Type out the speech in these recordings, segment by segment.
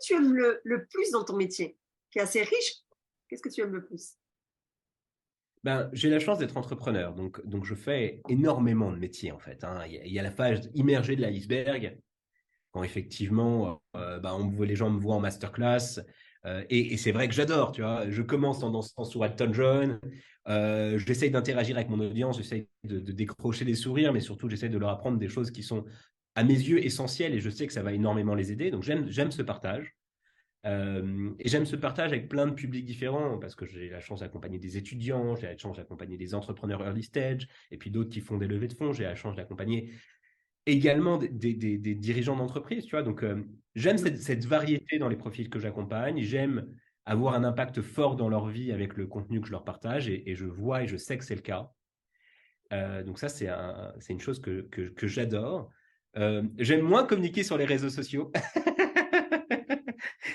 tu aimes le plus dans ton métier, qui est assez riche? Qu'est-ce que tu aimes le plus? Ben, j'ai la chance d'être entrepreneur, donc je fais énormément de métiers en fait, hein. Il y a la phase immergée de l'iceberg, quand effectivement ben, les gens me voient en masterclass, et c'est vrai que j'adore, tu vois. Je commence en dansant sur Elton John, j'essaye d'interagir avec mon audience, j'essaye de décrocher des sourires, mais surtout j'essaye de leur apprendre des choses qui sont à mes yeux essentielles et je sais que ça va énormément les aider. Donc j'aime ce partage. Et j'aime ce partage avec plein de publics différents parce que j'ai la chance d'accompagner des étudiants, j'ai la chance d'accompagner des entrepreneurs early stage et puis d'autres qui font des levées de fonds. J'ai la chance d'accompagner également des dirigeants d'entreprise, tu vois. Donc, j'aime cette variété dans les profils que j'accompagne. J'aime avoir un impact fort dans leur vie avec le contenu que je leur partage et je vois et je sais que c'est le cas. Donc ça, c'est une chose que j'adore. J'aime moins communiquer sur les réseaux sociaux,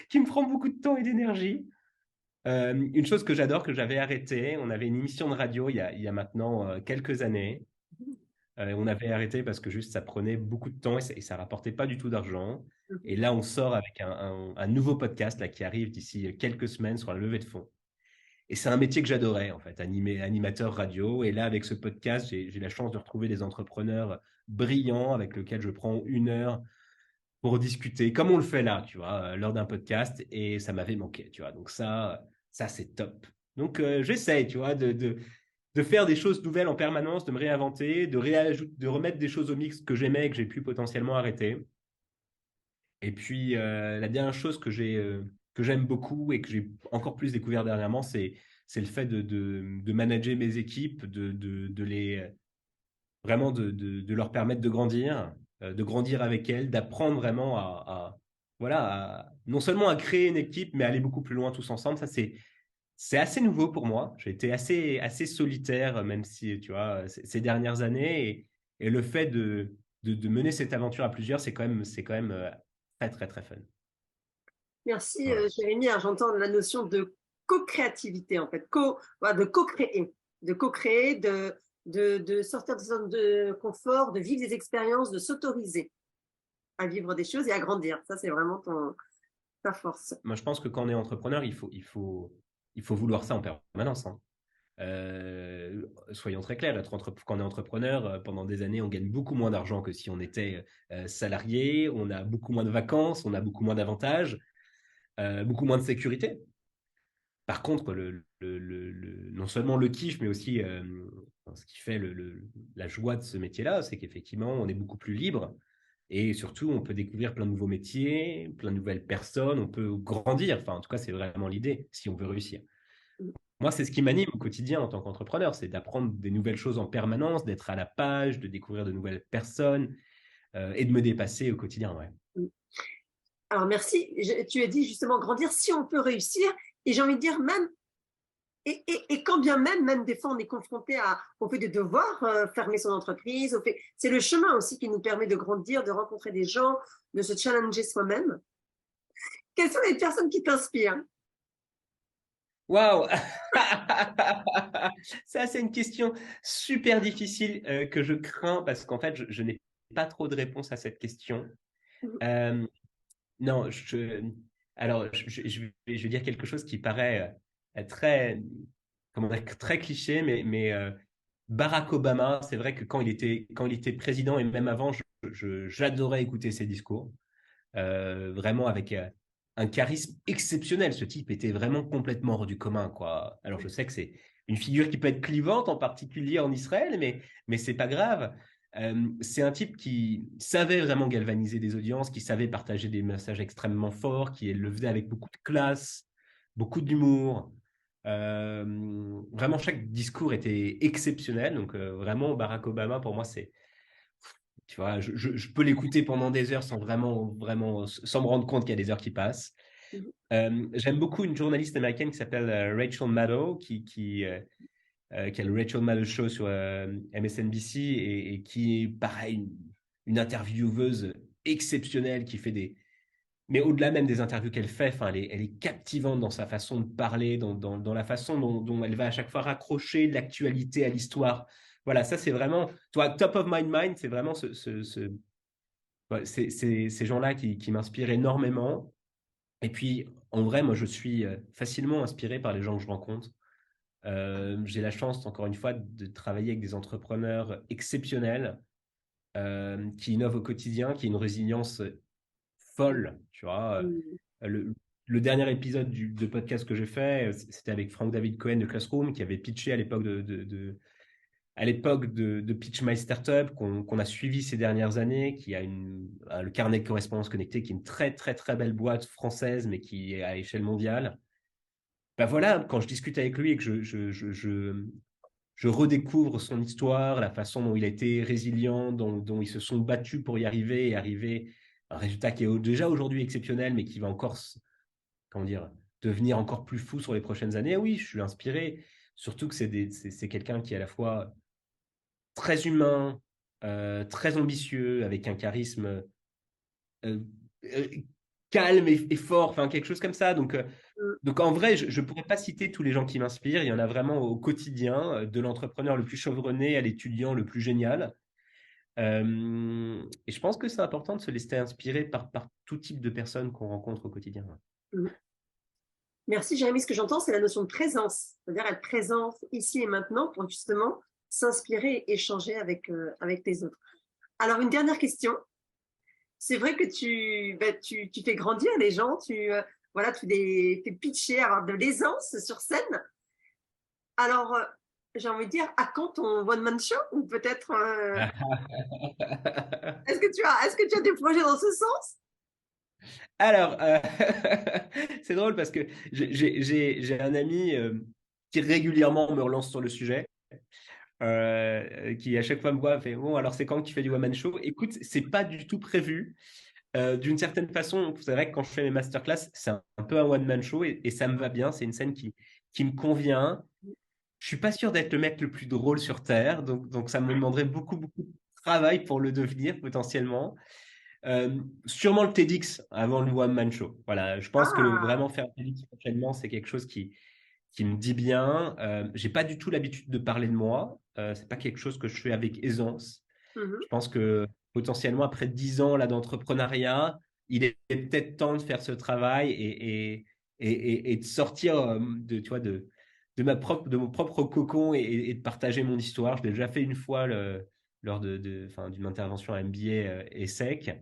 qui me prend beaucoup de temps et d'énergie. Une chose que j'adore, que j'avais arrêté, on avait une émission de radio il y a maintenant quelques années. On avait arrêté parce que juste ça prenait beaucoup de temps et ça rapportait pas du tout d'argent. Et là, on sort avec un nouveau podcast là, qui arrive d'ici quelques semaines sur la levée de fonds. Et c'est un métier que j'adorais, en fait, animateur radio. Et là, avec ce podcast, j'ai la chance de retrouver des entrepreneurs brillants avec lesquels je prends 1 heure pour discuter, comme on le fait là, tu vois, lors d'un podcast. Et ça m'avait manqué, tu vois. Donc ça c'est top. Donc, j'essaye, tu vois, de faire des choses nouvelles en permanence, de me réinventer, de remettre des choses au mix que j'aimais et que j'ai pu potentiellement arrêter. Et puis, la dernière chose que j'aime beaucoup et que j'ai encore plus découvert dernièrement, c'est le fait de manager mes équipes, de les vraiment de leur permettre de grandir avec elles, d'apprendre vraiment voilà, non seulement à créer une équipe, mais à aller beaucoup plus loin tous ensemble. Ça, c'est assez nouveau pour moi. J'ai été assez solitaire, même si, tu vois, ces dernières années. Et le fait de mener cette aventure à plusieurs, c'est quand même très, très, très fun. Merci, Voilà. Jérémy. Alors, j'entends la notion de co-créativité, en fait, voilà, de co-créer, de sortir de sa zone de confort, de vivre des expériences, de s'autoriser à vivre des choses et à grandir. Ça, c'est vraiment ta force. Moi, je pense que quand on est entrepreneur, il faut vouloir ça en permanence, hein. Soyons très clairs, quand on est entrepreneur, pendant des années, on gagne beaucoup moins d'argent que si on était salarié, on a beaucoup moins de vacances, on a beaucoup moins d'avantages, beaucoup moins de sécurité. Par contre, non seulement le kiff, mais aussi ce qui fait la joie de ce métier-là, c'est qu'effectivement, on est beaucoup plus libre et surtout, on peut découvrir plein de nouveaux métiers, plein de nouvelles personnes, on peut grandir. Enfin, en tout cas, c'est vraiment l'idée si on veut réussir. Moi, c'est ce qui m'anime au quotidien en tant qu'entrepreneur, c'est d'apprendre des nouvelles choses en permanence, d'être à la page, de découvrir de nouvelles personnes et de me dépasser au quotidien. Ouais. Alors, merci. Tu as dit justement grandir si on peut réussir. Et j'ai envie de dire même, et quand bien même des fois on est confronté au fait de devoir fermer son entreprise, c'est le chemin aussi qui nous permet de grandir, de rencontrer des gens, de se challenger soi-même. Quelles sont les personnes qui t'inspirent? Waouh! Ça, c'est une question super difficile que je crains parce qu'en fait, je n'ai pas trop de réponse à cette question. Euh, non, alors, je vais dire quelque chose qui paraît très, comment dire, très cliché, mais Barack Obama, c'est vrai que quand il était président et même avant, j'adorais écouter ses discours. Vraiment avec un charisme exceptionnel. Ce type était vraiment complètement hors du commun, quoi. Alors je sais que c'est une figure qui peut être clivante, en particulier en Israël, mais c'est pas grave. C'est un type qui savait vraiment galvaniser des audiences, qui savait partager des messages extrêmement forts, qui le faisait avec beaucoup de classe, beaucoup d'humour. Vraiment, chaque discours était exceptionnel. Donc, vraiment, Barack Obama, pour moi, tu vois, je peux l'écouter pendant des heures sans vraiment, sans me rendre compte qu'il y a des heures qui passent. J'aime beaucoup une journaliste américaine qui s'appelle Rachel Maddow, qui a le Rachel Maddow Show sur MSNBC et qui est, pareil, une intervieweuse exceptionnelle qui fait Mais au-delà même des interviews qu'elle fait, enfin, elle est captivante dans sa façon de parler, dans la façon dont elle va à chaque fois raccrocher l'actualité à l'histoire. Voilà, ça c'est vraiment, toi, top of my mind, c'est vraiment ouais, ces gens-là qui m'inspirent énormément. Et puis, en vrai, moi, je suis facilement inspiré par les gens que je rencontre. J'ai la chance, encore une fois, de travailler avec des entrepreneurs exceptionnels qui innovent au quotidien, qui ont une résilience folle. Tu vois, Mm. le dernier épisode de podcast que j'ai fait, c'était avec Frank David Cohen de Classroom, qui avait pitché à l'époque de Pitch My Startup, qu'on a suivi ces dernières années, qui a le carnet de correspondance connecté, qui est une très, très, très belle boîte française, mais qui est à échelle mondiale. Ben voilà, quand je discute avec lui et que je redécouvre son histoire, la façon dont il a été résilient, dont ils se sont battus pour y arriver et arriver à un résultat qui est déjà aujourd'hui exceptionnel, mais qui va encore, comment dire, devenir encore plus fou sur les prochaines années. Oui, je suis inspiré, surtout que c'est quelqu'un qui est à la fois très humain, très ambitieux, avec un charisme euh, euh, calme et fort, enfin quelque chose comme ça. Donc en vrai, je ne pourrais pas citer tous les gens qui m'inspirent. Il y en a vraiment au quotidien, de l'entrepreneur le plus chevronné à l'étudiant le plus génial. Et je pense que c'est important de se laisser inspirer par tout type de personnes qu'on rencontre au quotidien. Mm. Merci, Jérémy. Ce que j'entends, c'est la notion de présence, c'est-à-dire être présent ici et maintenant pour justement s'inspirer et échanger avec les autres. Alors, une dernière question. C'est vrai que tu fais grandir les gens, voilà, tu les fais pitcher, avoir de l'aisance sur scène. Alors, j'ai envie de dire, à quand ton one-man show? Ou peut-être, est-ce que tu as des projets dans ce sens? Alors, c'est drôle parce que j'ai un ami qui régulièrement me relance sur le sujet, qui à chaque fois me voit, fait bon, alors c'est quand que tu fais du one-man show? Écoute, c'est pas du tout prévu. D'une certaine façon, vous savez que quand je fais mes masterclass, c'est un peu un one-man show et ça me va bien. C'est une scène qui me convient. Je suis pas sûr d'être le mec le plus drôle sur Terre, donc ça me demanderait beaucoup, beaucoup de travail pour le devenir potentiellement. Sûrement le TEDx avant le one-man show. Voilà, je pense que Ah, vraiment faire un TEDx prochainement, c'est quelque chose qui me dit bien. J'ai pas du tout l'habitude de parler de moi. C'est pas quelque chose que je fais avec aisance. mhm. Je pense que potentiellement, après 10 ans là d'entrepreneuriat, il est peut-être temps de faire ce travail et de sortir tu vois, de mon propre cocon et de partager mon histoire. Je l'ai déjà fait une fois lors enfin, d'une intervention à MBA et SEC.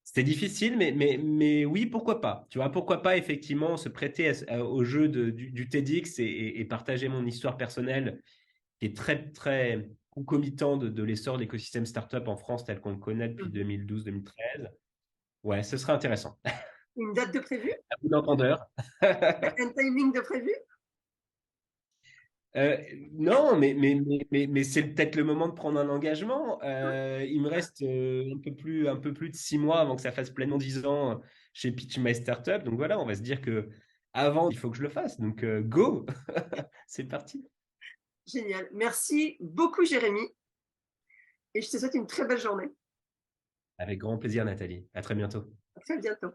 C'était difficile, mais oui, pourquoi pas? Tu vois, pourquoi pas effectivement se prêter au jeu du TEDx et partager mon histoire personnelle qui est très, très concomitant de l'essor de l'écosystème startup en France tel qu'on le connaît depuis Mhm. 2012-2013. Ouais, ce serait intéressant. Une date de prévu? À bout d'entendeur. Un timing de prévu? Euh, non, mais c'est peut-être le moment de prendre un engagement. Il me reste un peu plus de 6 mois avant que ça fasse pleinement 10 ans chez Pitch My Startup. Donc voilà, on va se dire que avant, il faut que je le fasse. Donc go, c'est parti. Génial. Merci beaucoup, Jérémy. Et je te souhaite une très belle journée. Avec grand plaisir, Nathalie. À très bientôt. À très bientôt.